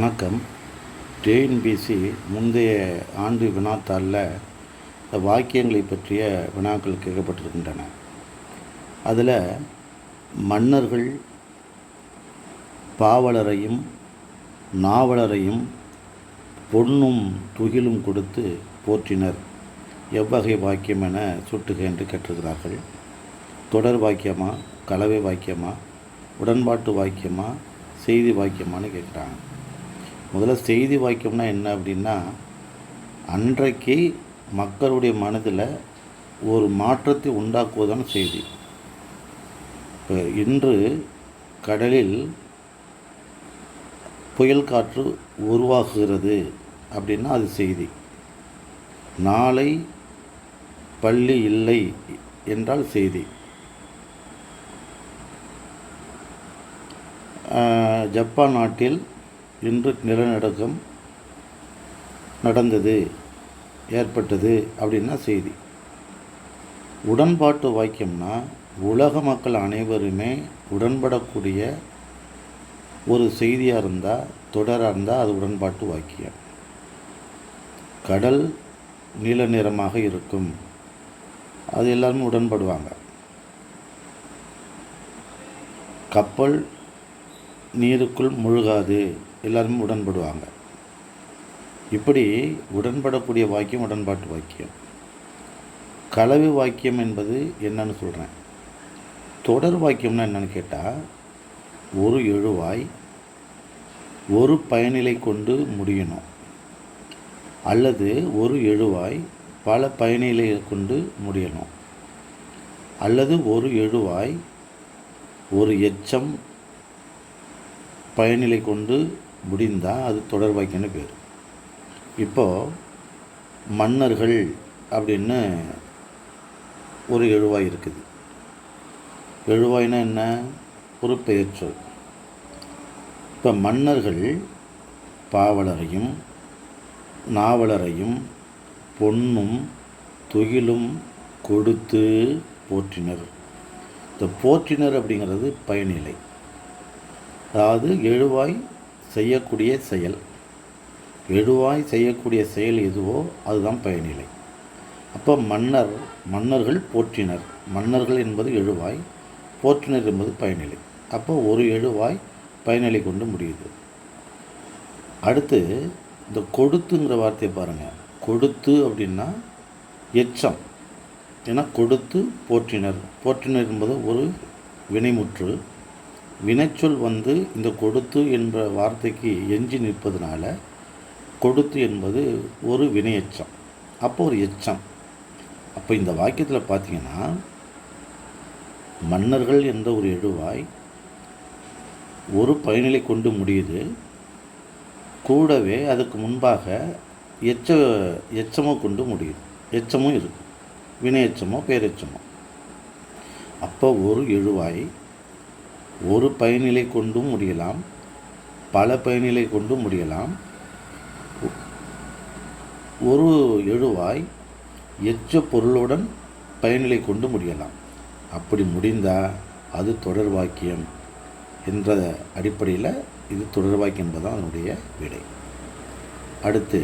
வணக்கம். டிஎன்பிஎஸ்சி முந்தைய ஆண்டு வினாத்தாளில் இந்த வாக்கியங்களை பற்றிய வினாக்கள் கேட்கப்பட்டிருக்கின்றன. அதில் மன்னர்கள் பாவலரையும் நாவலரையும் பொன்னும் துகிலும் கொடுத்து போற்றினர். எவ்வகை வாக்கியம் என சுட்டுக என்று கேட்டிருக்கிறார்கள். தொடர் வாக்கியமா, கலவை வாக்கியமா, உடன்பாட்டு வாக்கியமா, செய்தி வாக்கியமானு கேட்குறாங்க. முதல்ல செய்தி வாக்கியம்னா என்ன அப்படின்னா, அன்றைக்கு மக்களுடைய மனதில் ஒரு மாற்றத்தை உண்டாக்குவதான செய்தி. இப்போ இன்று கடலில் புயல் காற்று உருவாகுகிறது அப்படின்னா அது செய்தி. நாளை பள்ளி இல்லை என்றால் செய்தி. ஜப்பான் நாட்டில் இன்று நிலநடுக்கம் நடந்தது, ஏற்பட்டது அப்படின்னா செய்தி. உடன்பாட்டு வாக்கியம்னா உலக மக்கள் அனைவருமே உடன்படக்கூடிய ஒரு செய்தியாக இருந்தால், தொடராக இருந்தால் அது உடன்பாட்டு வாக்கியம். கடல் நீல நிறமாக இருக்கும், அது எல்லாருமே உடன்படுவாங்க. கப்பல் நீருக்குள் முழுகாது, எல்லாருமே உடன்படுவாங்க. இப்படி உடன்படக்கூடிய வாக்கியம் உடன்பாட்டு வாக்கியம். கலவை வாக்கியம் என்பது என்னன்னு சொல்கிறேன். தொடர் வாக்கியம்னா என்னன்னு கேட்டால், ஒரு எழுவாய் ஒரு பயனிலை கொண்டு முடியணும், அல்லது ஒரு எழுவாய் பல பயனிலையை கொண்டு முடியணும், அல்லது ஒரு எழுவாய் ஒரு எச்சம் பயனிலை கொண்டு முடிந்தால் அது தொடர் வாக்கியம்னு பேர். இப்போது மன்னர்கள் அப்படின்னு ஒரு எழுவாய் இருக்குது. எழுவாய்னா என்ன? ஒரு பெயர்ச்சொல். இப்போ மன்னர்கள் பாவலரையும் நாவலரையும் பொன்னும் துகிலும் கொடுத்து போற்றினர். இந்த போற்றினர் அப்படிங்கிறது பயனிலை. அதாவது எழுவாய் செய்யக்கூடிய செயல். எழுவாய் செய்யக்கூடிய செயல் எதுவோ அதுதான் பயனிலை. அப்போ மன்னர்கள் போற்றினர். மன்னர்கள் என்பது எழுவாய், போற்றினர் என்பது பயனிலை. அப்போ ஒரு எழுவாய் பயனிலை கொண்டு முடியுது. அடுத்து இந்த கொடுத்துங்கிற வார்த்தையை பாருங்கள். கொடுத்து அப்படின்னா எச்சம். ஏன்னா கொடுத்து போற்றினர். போற்றினர் என்பது ஒரு வினைமுற்று. வினைச்சொல் இந்த கொடுத்து என்ற வார்த்தைக்கு எஞ்சி நிற்பதனால கொடுத்து என்பது ஒரு வினையெச்சம். அப்போ ஒரு எச்சம். அப்போ இந்த வாக்கியத்தில் பார்த்தீங்கன்னா, மன்னர்கள் என்ற ஒரு எழுவாய் ஒரு பயனிலை கொண்டு முடியுது. கூடவே அதுக்கு முன்பாக எச்சமோ கொண்டு முடியுது. எச்சமும் இருக்கும், வினையெச்சமோ பேரெச்சமோ. அப்போ ஒரு எழுவாய் ஒரு பயனிலை கொண்டும் முடியலாம், பல பயனிலை கொண்டும் முடியலாம். ஒரு எழுவாய் எச்ச பொருளுடன் பயனிலை கொண்டு முடியலாம். அப்படி முடிந்தால் அது தொடர் வாக்கியம் என்ற அடிப்படையில் இது தொடர் வாக்கியம் என்பதுதான் அதனுடைய விடை. அடுத்து,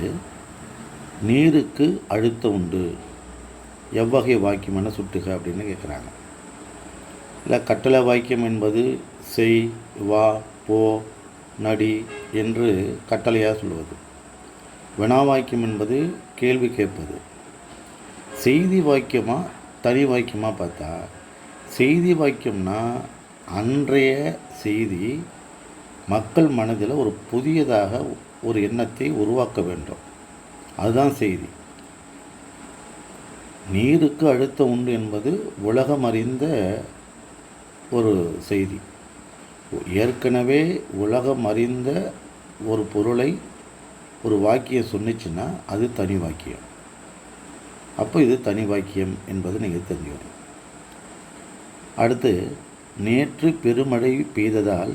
நீருக்கு அழுத்தம் உண்டு. எவ்வகை வாக்கியம் என சுட்டுக அப்படின்னு கேட்குறாங்க. இல்லை, கட்டளை வாக்கியம் என்பது செய், வா, போ, நடி என்று கட்டளையாக சொல்வது. வினா வாக்கியம் என்பது கேள்வி கேட்பது. செய்தி வாக்கியமா தனி வாக்கியமாக பார்த்தா, செய்தி வாக்கியம்னா அன்றைய செய்தி மக்கள் மனதில் ஒரு புதியதாக ஒரு எண்ணத்தை உருவாக்க வேண்டும், அதுதான் செய்தி. நீருக்கு அழுத்தம் உண்டு என்பது உலகம் அறிந்த ஒரு செய்தி. ஏற்கனவே உலகம் அறிந்த ஒரு பொருளை ஒரு வாக்கியம் சொன்னிச்சுன்னா அது தனி வாக்கியம். அப்போ இது தனி வாக்கியம் என்பது நீங்கள் தெரிஞ்சுக்கணும். அடுத்து, நேற்று பெருமழை பெய்ததால்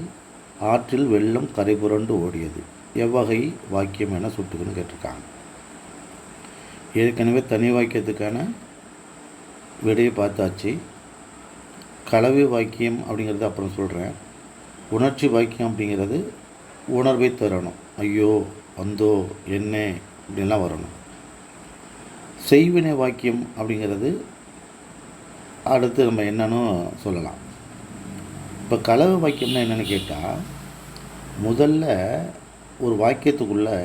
ஆற்றில் வெள்ளம் கரை புரண்டு ஓடியது. எவ்வகை வாக்கியம் என சுட்டுக்குன்னு கேட்டிருக்காங்க. ஏற்கனவே தனி வாக்கியத்துக்கான விடையை பார்த்தாச்சு. கலவை வாக்கியம் அப்படிங்கிறது அப்புறம் சொல்கிறேன். உணர்ச்சி வாக்கியம் அப்படிங்கிறது உணர்வை தரணும். ஐயோ, வந்தோ, என்ன இப்படிலாம் வரணும். செய்வினை வாக்கியம் அப்படிங்கிறது அடுத்து நம்ம என்னன்னு சொல்லலாம். இப்போ கலவை வாக்கியம்னா என்னென்னு கேட்டால், முதல்ல ஒரு வாக்கியத்துக்குள்ளே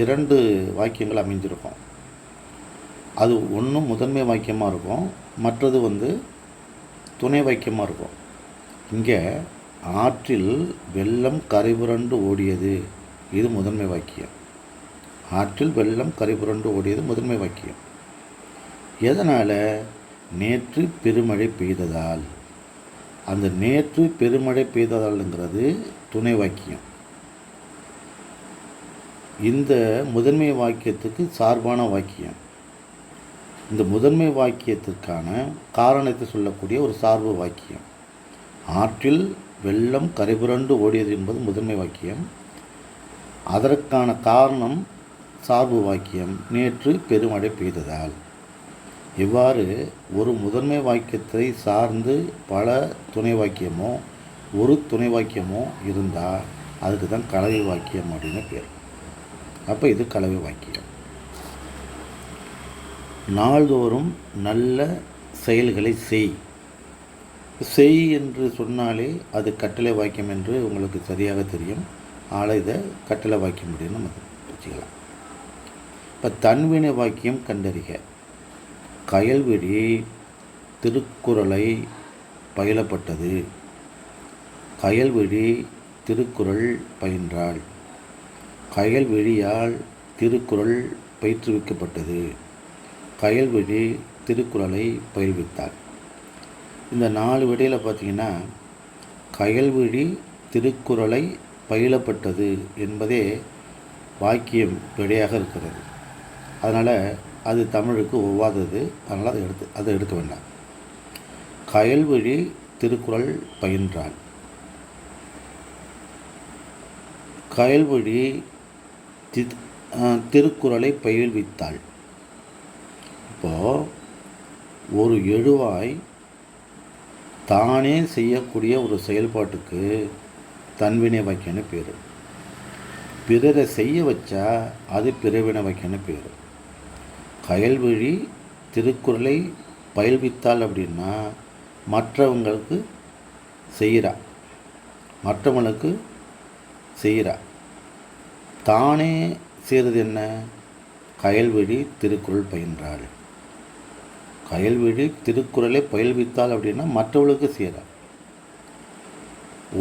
2 வாக்கியங்கள் அமைஞ்சிருக்கும். அது ஒன்று முதன்மை வாக்கியமாக இருக்கும், மற்றது துணை வாக்கியமாக இருக்கும். இங்கே ஆற்றில் வெள்ளம் கரைபுரண்டு ஓடியது, இது முதன்மை வாக்கியம். ஆற்றில் வெள்ளம் கரைபுரண்டு ஓடியது முதன்மை வாக்கியம். எதனால்? நேற்று பெருமழை பெய்ததால். அந்த நேற்று பெருமழை பெய்ததால்ங்கிறது துணை வாக்கியம். இந்த முதன்மை வாக்கியத்துக்கு சார்பான வாக்கியம். இந்த முதன்மை வாக்கியத்திற்கான காரணத்தை சொல்லக்கூடிய ஒரு சார்பு வாக்கியம். ஆற்றில் வெள்ளம் கரைபுரண்டு ஓடியது என்பது முதன்மை வாக்கியம். அதற்கான காரணம் சார்பு வாக்கியம், நேற்று பெருமழை பெய்ததால். இவ்வாறு ஒரு முதன்மை வாக்கியத்தை சார்ந்து பல துணை வாக்கியமோ ஒரு துணை வாக்கியமோ இருந்தால் அதுக்கு தான் கலவை வாக்கியம் அப்படின்னு பேர். அப்போ இது கலவை வாக்கியம். நாள்தோறும் நல்ல செயல்களை செய் என்று சொன்னாலே அது கட்டளை வாக்கியம் என்று உங்களுக்கு சரியாக தெரியும். ஆனால் இதை கட்டளை வாக்கியம் அப்படின்னு நம்ம வச்சுக்கலாம். இப்போ தன்வினை வாக்கியம் கண்டறிக. கயல்விழி திருக்குறளை பயிலப்பட்டது. கயல்விழி திருக்குறள் பயின்றாள். கயல்விழியால் திருக்குறள் பயிற்றுவிக்கப்பட்டது. கயல்விழி திருக்குறளை பயில்வித்தாள். இந்த 4 விடையில் பார்த்திங்கன்னா கயல்விழி திருக்குறளை பயிலப்பட்டது என்பதே வாக்கியம் விடையாக இருக்கிறது. அதனால் அது தமிழுக்கு ஒவ்வாதது. அதனால் அதை எடுக்க வேண்டாம். கயல்விழி திருக்குறள் பயின்றாள். கயல்விழி திருக்குறளை பயில்வித்தாள். இப்போது ஒரு எழுவாய் தானே செய்யக்கூடிய ஒரு செயல்பாட்டுக்கு தன்வினை வாக்கியம்னு பேர். பிறரை செய்ய வச்சா அது பிறவினை வாக்கியம்னு பேர். கயல்விழி திருக்குறளை பயில்வித்தாள் அப்படின்னா மற்றவங்களுக்கு செய்கிறா. தானே செய்கிறது என்ன? கயல்விழி திருக்குறள் பயின்றாள். கயல்விழி திருக்குறளை பயில்வித்தாள் அப்படின்னா மற்றவர்களுக்கு செய்கிறார்.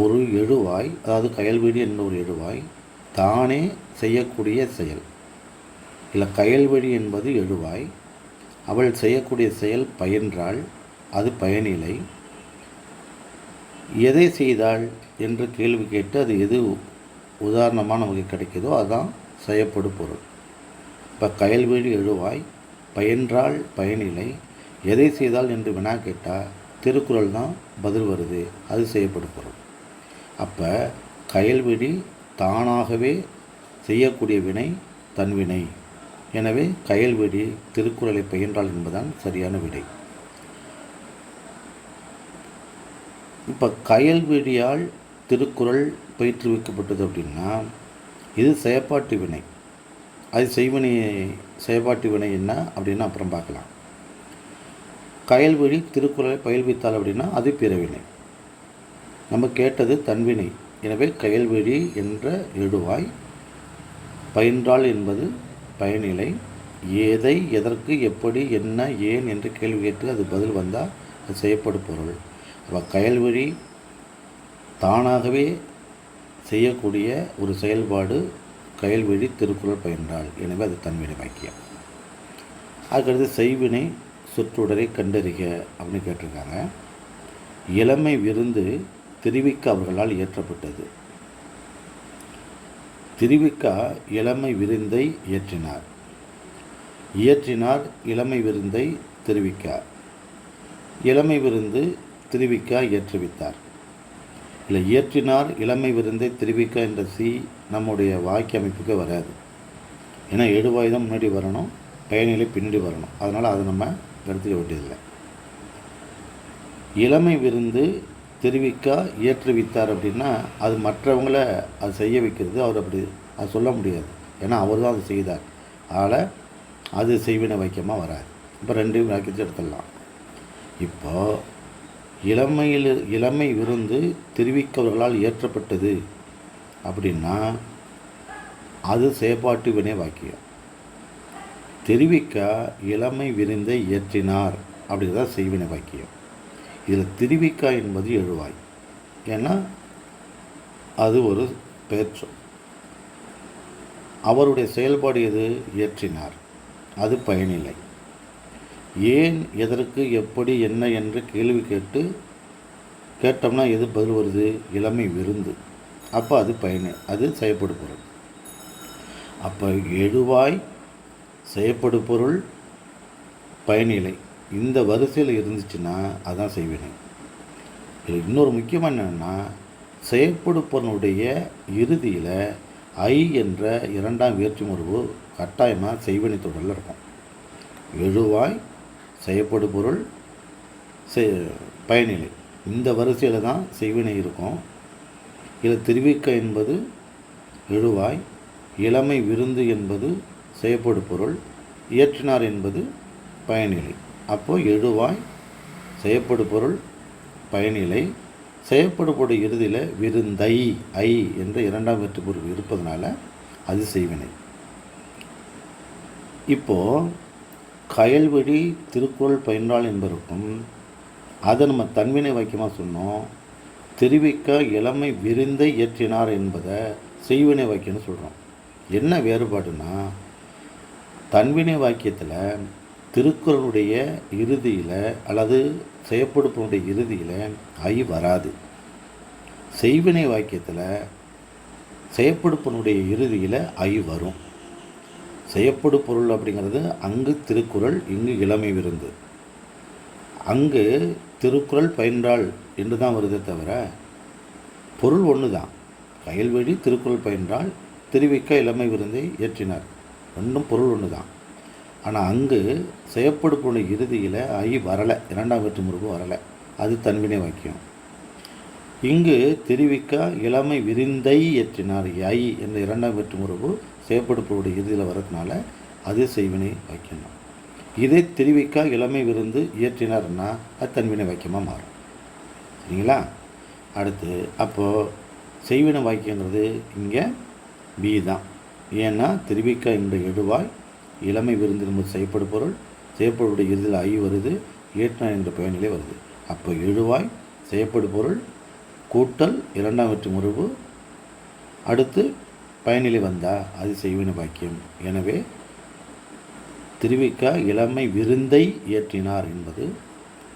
ஒரு எழுவாய், அதாவது கயல்விழி என்ற ஒரு எழுவாய் தானே செய்யக்கூடிய செயல் இல்லை. கயல்விழி என்பது எழுவாய், அவள் செய்யக்கூடிய செயல் பயின்றாள், அது பயனிலை. எதை செய்தாள் என்று கேள்வி கேட்டு அது எது உதாரணமாக நமக்கு கிடைக்குதோ அதுதான் செய்யப்படும் பொருள். இப்போ கயல்விழி எழுவாய், பயின்றாள் பயனிலை, எதை செய்தால் என்று வினா கேட்டால் திருக்குறள் தான் பதில் வருது, அது செய்யப்படும் பொருள். அப்போ கயல்விழி தானாகவே செய்யக்கூடிய வினை தன்வினை. எனவே கயல்விழி திருக்குறளை பயின்றாள் என்பதுதான் சரியான விடை. இப்போ கயல்விழியால் திருக்குறள் பயிற்றுவிக்கப்பட்டது அப்படின்னா இது செயற்பாட்டு வினை. அது செயற்பாட்டு வினை என்ன அப்படின்னா அப்புறம் பார்க்கலாம். கயல்விழி திருக்குறளை பயில்வித்தாள் அப்படின்னா அது பிறவினை. நம்ம கேட்டது தன்வினை. எனவே கயல்விழி என்ற எழுவாய், பயின்றாள் என்பது பயனிலை. எதை, எதற்கு, எப்படி, என்ன, ஏன் என்று கேள்வி கேட்டு அது பதில் வந்தால் அது செய்யப்படும் பொருள். அப்போ கயல்விழி தானாகவே செய்யக்கூடிய ஒரு செயல்பாடு கயல்விழி திருக்குறள் பயின்றாள். எனவே அது தன்வினை வாக்கியம். அதுக்கடுத்து செய்வினை சொற்றொடரை கண்டறிக அப்படின்னு கேட்டிருக்காங்க. இளமை விருந்து திருவிக்க அவர்களால் இயற்றப்பட்டது. திருவிக்க இளமை விருந்தை இயற்றினார் இளமை விருந்தை திருவிக்க. இளமை விருந்து திருவிக்க இயற்றுவித்தார். இல்லை, இயற்றினார் இளமை விருந்தை திருவிக்க என்ற நம்முடைய வாக்கிய அமைப்புக்கு வராது. ஏன்னா எழுவாய் தான் முன்னாடி வரணும், பயனிலை பின்னாடி வரணும். அதனால் அதை நம்ம எடுத்துக்க வேண்டியதில்லை. இளமை விருந்து தெரிவிக்கா ஏற்றுவித்தார் அப்படின்னா அது மற்றவங்கள அது செய்ய வைக்கிறது. அவர் அப்படி அது சொல்ல முடியாது. ஏன்னா அவர் தான் அது செய்தார். அதனால் அது செய்வினை வாக்கியமாக வராது. இப்போ 2 வாக்கியத்தை எடுத்துடலாம். இப்போ இளமை விருந்து தெரிவிக்கவர்களால் ஏற்றப்பட்டது அப்படின்னா அது செயற்பாட்டு வினை வாக்கியம். தெரிவிக்க இளமை விருந்தை ஏற்றினார் அப்படிங்கிறத செய்வினை வாக்கியம். இதில் தெரிவிக்கா என்பது எழுவாய். ஏன்னா அது ஒரு பெயர்ச்சொல். அவருடைய செயல்பாடு எது? ஏற்றினார். அது பயனில்லை. ஏன், எதற்கு, எப்படி, என்ன என்று கேள்வி கேட்டோம்னா எது பதில் வருது? இளமை விருந்து. அப்போ அது அது செயற்படு பொருள். அப்போ எழுவாய், செயற்படு பொருள், பயனிலை இந்த வரிசையில் இருந்துச்சுன்னா அதுதான் செய்வினை. இதில் இன்னொரு முக்கியமான என்னென்னா, செயற்படு பொருளுடைய இறுதியில் ஐ என்ற 2ஆம் வேற்றுமுருவு கட்டாயமாக செய்வினை தொடரில் இருக்கும். எழுவாய், செயற்படு பொருள், பயனிலை இந்த வரிசையில் தான் செய்வினை இருக்கும். இதில் தெரிவிக்க என்பது எழுவாய், இளமை விருந்து என்பது செயற்படு பொருள், இயற்றினார் என்பது பயனிலை. அப்போது எழுவாய், செயற்படு பொருள், பயனிலை, செயற்படு பொருள் இறுதியில் விருந்தை ஐ என்ற 2ஆம் வேற்றுப்பொருள் இருப்பதனால அது செய்வினை. இப்போது கயல்வெளி திருக்குறள் பயின்றால் என்பதற்கும் அதை நம்ம தன்வினை வாக்கியமாக சொன்னோம். தெரிவிக்க இளமை விருந்தை இயற்றினார் என்பதை செய்வினை வாக்கியம்னு சொல்கிறோம். என்ன வேறுபாடுனா, தன்வினை வாக்கியத்தில் திருக்குறளுடைய இறுதியில் அல்லது செயற்படுப்பனுடைய இறுதியில் ஐ வராது. செய்வினை வாக்கியத்தில் செயற்படுப்பனுடைய இறுதியில் ஐ வரும். செயற்படு பொருள் அப்படிங்கிறது அங்கு திருக்குறள், இங்கு இளமை விருந்து. அங்கு திருக்குறள் பயின்றால் என்று தான் வருதே தவிர பொருள் ஒன்று தான். கயல்வெளி திருக்குறள் பயின்றால், தெரிவிக்க இளமை விருந்தை ஏற்றினார், ரெண்டும் பொருள் ஒன்று தான். ஆனால் அங்கு செயற்படுப்பனுடைய இறுதியில் ஐ வரலை, 2ஆம் வேற்றுமுருவு வரலை, அது தன்வினை வாக்கியம். இங்கு தெரிவிக்க இளமை விருந்தை ஏற்றினார் ஐ என்ற 2ஆம் வேற்றுமுருவு செயற்படுப்பனுடைய இறுதியில் வரதுனால அது செய்வினை வாக்கியம். இதை தெரிவிக்க இளமை விருந்து இயற்றினார்னா அது தன்வினை வாக்கியமாக மாறும். சரிங்களா? அடுத்து அப்போது செய்வினை வாக்கியங்கிறது இங்கே பி தான். ஏன்னா தெரிவிக்க என்ற எழுவாய், இளமை விருந்து என்பது செய்யப்படு பொருள், செய்யப்படுடைய இறுதியில் ஐ வருது, ஏற்றினார் என்ற பயனிலே வருது. அப்போ எழுவாய், செய்யப்படு பொருள் கூட்டல் 2ஆம் வேற்றுமுருவு, அடுத்து பயனிலை வந்தால் அது செய்வினை வாக்கியம். எனவே தெரிவிக்க இளமை விருந்தை ஏற்றினார் என்பது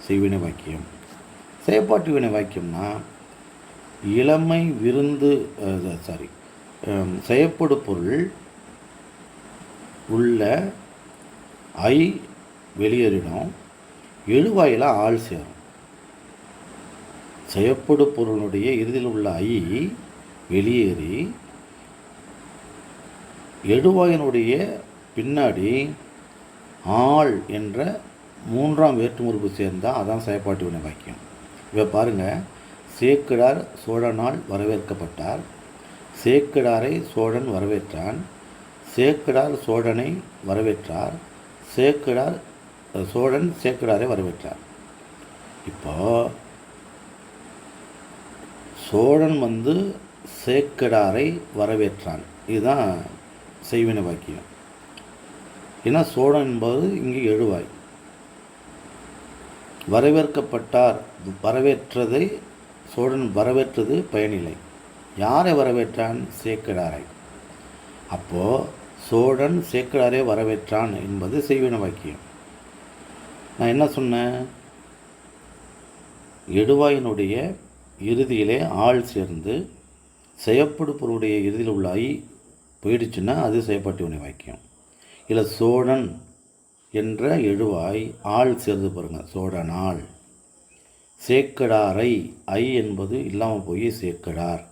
செய்வினை வாக்கியம். செயற்பாட்டு வினை வாக்கியம்னா இளமை விருந்து செயற்படு பொருள் உள்ள ஐ வெளியேறிடும், எழுவாயில் ஆள் சேரும். செயற்படு பொருளுடைய இறுதியில் உள்ள ஐ வெளியேறி எழுவாயினுடைய பின்னாடி ஆள் என்ற 3ஆம் வேற்றுமுருவு சேர்ந்தால் அதான் செயற்பாட்டு வினை வாக்கியம். இப்போ பாருங்கள், சேக்கிழார் சோழனால் வரவேற்கப்பட்டார், சேக்கிழாரை சோழன் வரவேற்றான், சேக்கிழார் சோழனை வரவேற்றார், சோழன் சேக்கிழாரை வரவேற்றார். இப்போ சோழன் சேக்கிழாரை வரவேற்றான், இதுதான் செய்வினை வாக்கியம். ஏன்னா சோழன் என்பது இங்கே எழுவாய். வரவேற்கப்பட்டார், வரவேற்றதை சோழன் வரவேற்றது பயனில்லை. யாரை வரவேற்றான்? சேக்கிழாரை. அப்போது சோழன் சேக்கிழாரை வரவேற்றான் என்பது செய்வினை வாக்கியம். நான் என்ன சொன்னேன்? எழுவாயினுடைய இறுதியிலே ஆள் சேர்ந்து செயற்படு பொருளுடைய இறுதியில் உள்ள ஐ போயிடுச்சுன்னா அது செயற்பாட்டு வினை வாக்கியம். இல்லை சோழன் என்ற எழுவாய் ஆள் சேர்ந்து பாருங்கள், சோழனால். சேக்கிழாரை ஐ என்பது இல்லாமல் போய் சேக்கிழார்.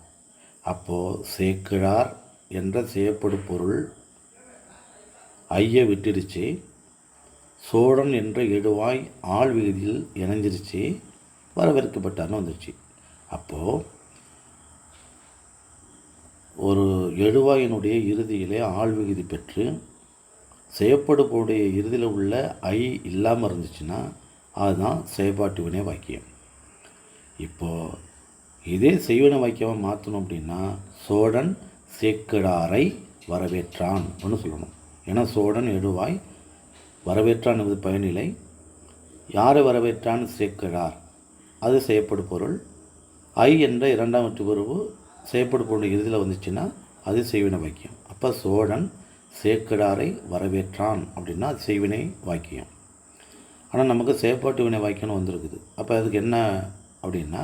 அப்போது சேக்கிழார் என்ற செயற்படு பொருள் ஐயை விட்டுடுச்சு, சோழன் என்ற எழுவாய் ஆள் விகுதியில் இணைஞ்சிருச்சு, வரவேற்கப்பட்டார்னு வந்துடுச்சு. அப்போது ஒரு எழுவாயினுடைய இறுதியிலே ஆள் விகுதி பெற்று செய்யப்படுபோடைய இறுதியில் உள்ள ஐ இல்லாமல் இருந்துச்சுன்னா அதுதான் செயற்பாட்டு வினை வாக்கியம். இப்போது இதே செய்வினை வாக்கியமாக மாற்றணும் அப்படின்னா சோழன் சேக்கிழாரை வரவேற்றான் ஒன்று சொல்லணும். ஏன்னா சோழன் எழுவாய், வரவேற்றான் என்பது பயனிலை, யாரை வரவேற்றான் சேக்கிழார், அது செய்யப்படும் பொருள். ஐ என்ற இரண்டாம் வெற்று உறவு செய்யப்படும் பொருள் இறுதியில் வந்துச்சுன்னா அது செய்வினை வாக்கியம். அப்போ சோழன் சேக்கிழாரை வரவேற்றான் அப்படின்னா அது செய்வினை வாக்கியம். ஆனால் நமக்கு செயற்பாட்டு வினை வாக்கியம்னு வந்திருக்குது. அப்போ அதுக்கு என்ன அப்படின்னா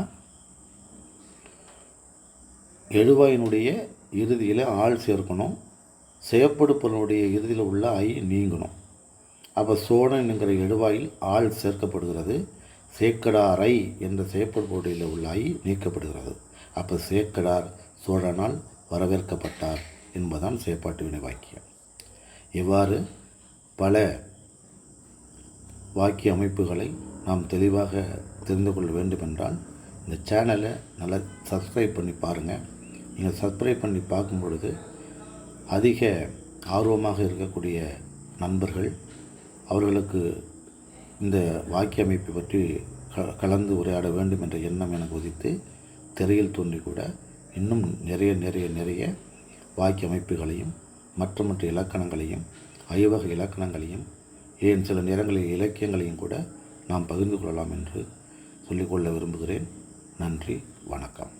எழுவாயினுடைய இறுதியில் ஆள் சேர்க்கணும், செய்யப்படுபவனுடைய இறுதியில் உள்ள ஐ நீங்கணும். அப்போ சோழன்ங்கிற எழுவாயில் ஆள் சேர்க்கப்படுகிறது, சேக்கடாரை என்ற செய்யப்படுபவனுடைய உள்ள ஐ நீக்கப்படுகிறது. அப்போ சேக்கடார் சோழனால் வரவேற்கப்பட்டார் என்பதுதான் செயற்பாட்டு வினை வாக்கியம். இவ்வாறு பல வாக்கிய அமைப்புகளை நாம் தெளிவாக தெரிந்து கொள்ள வேண்டுமென்றால் இந்த சேனலை நல்லா சப்ஸ்கிரைப் பண்ணி பாருங்கள். நீங்கள் சப்ஸ்கிரைப் பண்ணி பார்க்கும் பொழுது அதிக ஆர்வமாக இருக்கக்கூடிய நண்பர்கள் அவர்களுக்கு இந்த வாக்கிய அமைப்பை பற்றி கலந்து உரையாட வேண்டும் என்ற எண்ணம் எனக்கு உதித்து திரையில் தோன்றி கூட இன்னும் நிறைய வாக்கிய அமைப்புகளையும் மற்ற இலக்கணங்களையும் ஐவகை இலக்கணங்களையும் ஏன் சில நேரங்களில் இலக்கியங்களையும் கூட நாம் பகிர்ந்து கொள்ளலாம் என்று சொல்லிக்கொள்ள விரும்புகிறேன். நன்றி, வணக்கம்.